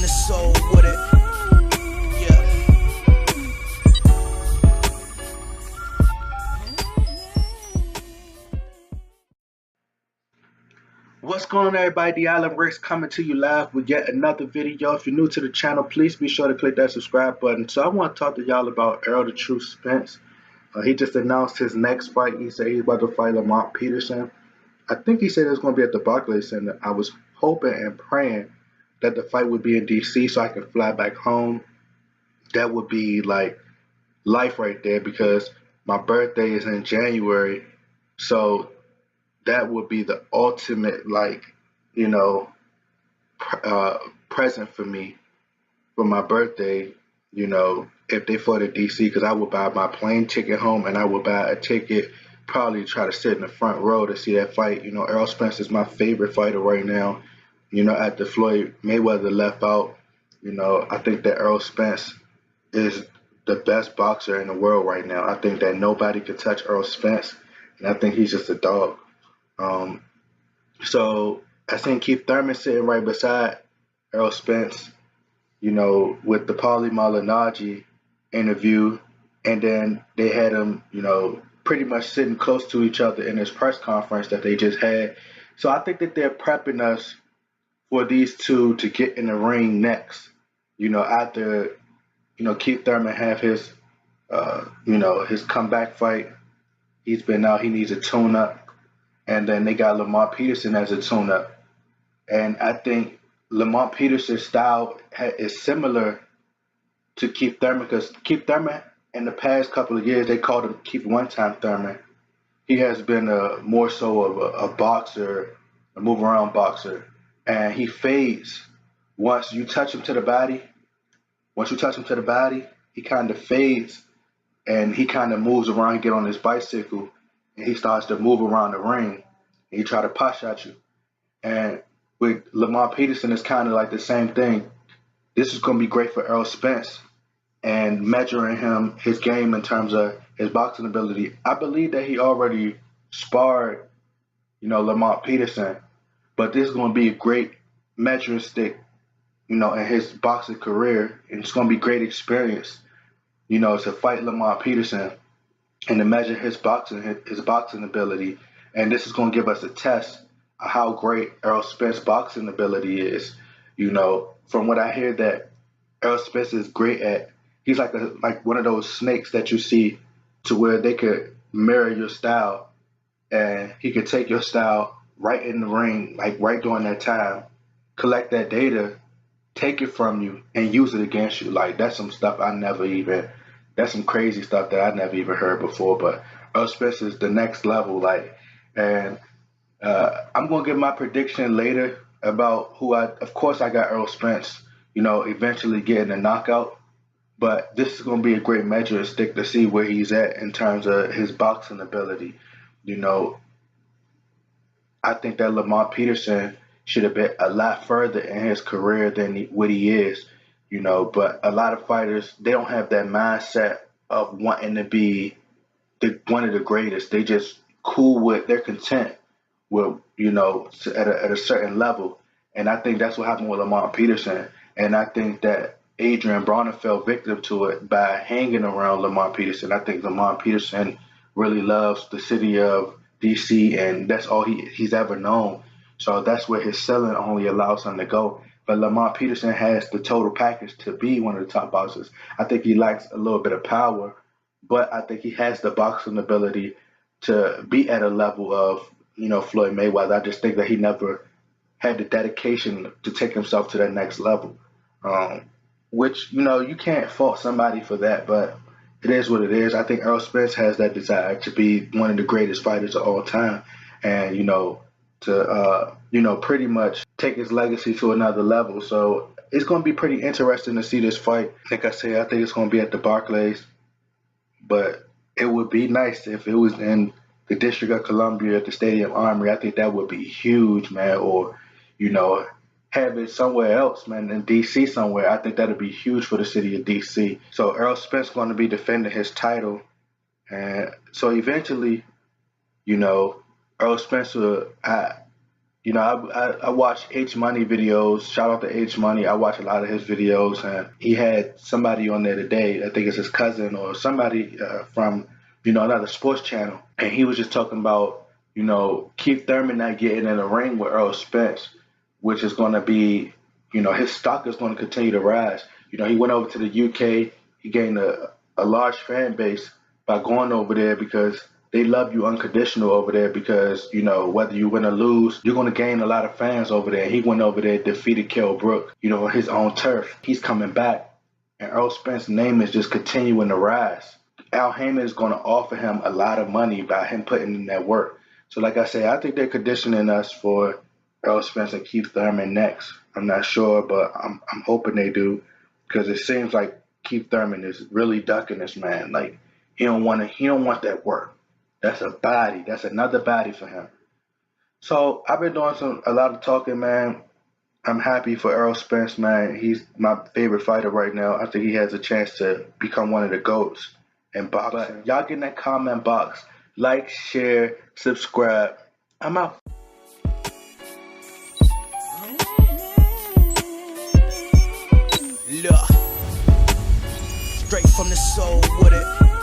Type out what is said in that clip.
on the soul with it. Yeah. What's going on, everybody? The Island Rex coming to you live with yet another video. If you're new to the channel, please be sure to click that subscribe button. So I want to talk to y'all about Errol the Truth Spence. He just announced his next fight. He said he's about to fight Lamont Peterson. I think he said it was going to be at the Barclays Center. I was hoping and praying that the fight would be in DC so I could fly back home. That would be like life right there, because my birthday is in January. So that would be the ultimate, like, you know, present for me for my birthday, you know, if they fought at DC, because I would buy my plane ticket home and I would buy a ticket, probably try to sit in the front row to see that fight. You know, Errol Spence is my favorite fighter right now. You know, after Floyd Mayweather left out, you know, I think that Errol Spence is the best boxer in the world right now. I think that nobody could touch Errol Spence, and I think he's just a dog. So I seen Keith Thurman sitting right beside Errol Spence, you know, with the Paulie Malignaggi interview, and then they had him, you know, pretty much sitting close to each other in this press conference that they just had. So I think that they're prepping us for these two to get in the ring next. You know, after, you know, Keith Thurman have his, you know, his comeback fight. He's been out. He needs a tune-up. And then they got Lamont Peterson as a tune-up. And I think Lamont Peterson's style is similar to Keith Thurman, because Keith Thurman, in the past couple of years, they called him Keith One-Time Thurman. He has been more so of a boxer, a move-around boxer. And he fades once you touch him to the body. Once you touch him to the body, he kind of fades, and he kind of moves around, get on his bicycle, and he starts to move around the ring, and he try to pot shot you. And with Lamont Peterson, it's kind of like the same thing. This is going to be great for Errol Spence and measuring him, his game in terms of his boxing ability. I believe that he already sparred, you know, Lamont Peterson, but this is going to be a great measuring stick, you know, in his boxing career, and it's going to be great experience, you know, to fight Lamont Peterson and to measure his boxing ability. And this is going to give us a test of how great Errol Spence's boxing ability is. You know, from what I hear, that Errol Spence is great at, he's like one of those snakes that you see, to where they could mirror your style, and he could take your style right in the ring, like right during that time, collect that data, take it from you, and use it against you. Like, that's some stuff that's some crazy stuff that I never even heard before. But Errol Spence is the next level. Like, and I'm gonna give my prediction later about of course I got Errol Spence, you know, eventually getting a knockout. But this is gonna be a great measuring stick to see where he's at in terms of his boxing ability. You know, I think that Lamont Peterson should have been a lot further in his career than what he is. You know, but a lot of fighters, they don't have that mindset of wanting to be one of the greatest. They just they're content with, you know, at a certain level. And I think that's what happened with Lamont Peterson. And I think that Adrian Broner fell victim to it by hanging around Lamont Peterson. I think Lamont Peterson really loves the city of DC, and that's all he's ever known. So that's where his ceiling only allows him to go. But Lamont Peterson has the total package to be one of the top boxers. I think he lacks a little bit of power, but I think he has the boxing ability to be at a level of, you know, Floyd Mayweather. I just think that he never had the dedication to take himself to that next level, which, you know, you can't fault somebody for that, but it is what it is. I think Errol Spence has that desire to be one of the greatest fighters of all time, and, you know, to, you know, pretty much take his legacy to another level. So it's going to be pretty interesting to see this fight. Like I said, I think it's going to be at the Barclays, but it would be nice if it was in the District of Columbia at the Stadium Armory. I think that would be huge, man. Or, you know, have it somewhere else, man, in DC somewhere. I think that would be huge for the city of DC. So Errol Spence is going to be defending his title. And so eventually, you know, Errol Spence will You know, I watch H Money videos. Shout out to H Money. I watch a lot of his videos, and he had somebody on there today. I think it's his cousin or somebody from another sports channel, and he was just talking about Keith Thurman not getting in a ring with Errol Spence, which is going to be his stock is going to continue to rise. He went over to the UK. He gained a large fan base by going over there because they love you unconditional over there because, whether you win or lose, you're going to gain a lot of fans over there. He went over there, defeated Kell Brook, on his own turf. He's coming back. And Earl Spence's name is just continuing to rise. Al Heyman is going to offer him a lot of money by him putting in that work. So like I say, I think they're conditioning us for Earl Spence and Keith Thurman next. I'm not sure, but I'm hoping they do because it seems like Keith Thurman is really ducking this man. Like he don't want that work. That's a body. That's another body for him. So I've been doing a lot of talking, man. I'm happy for Errol Spence, man. He's my favorite fighter right now. I think he has a chance to become one of the GOATs in boxing. But y'all get in that comment box. Like, share, subscribe. I'm out. Look, straight from the soul with it.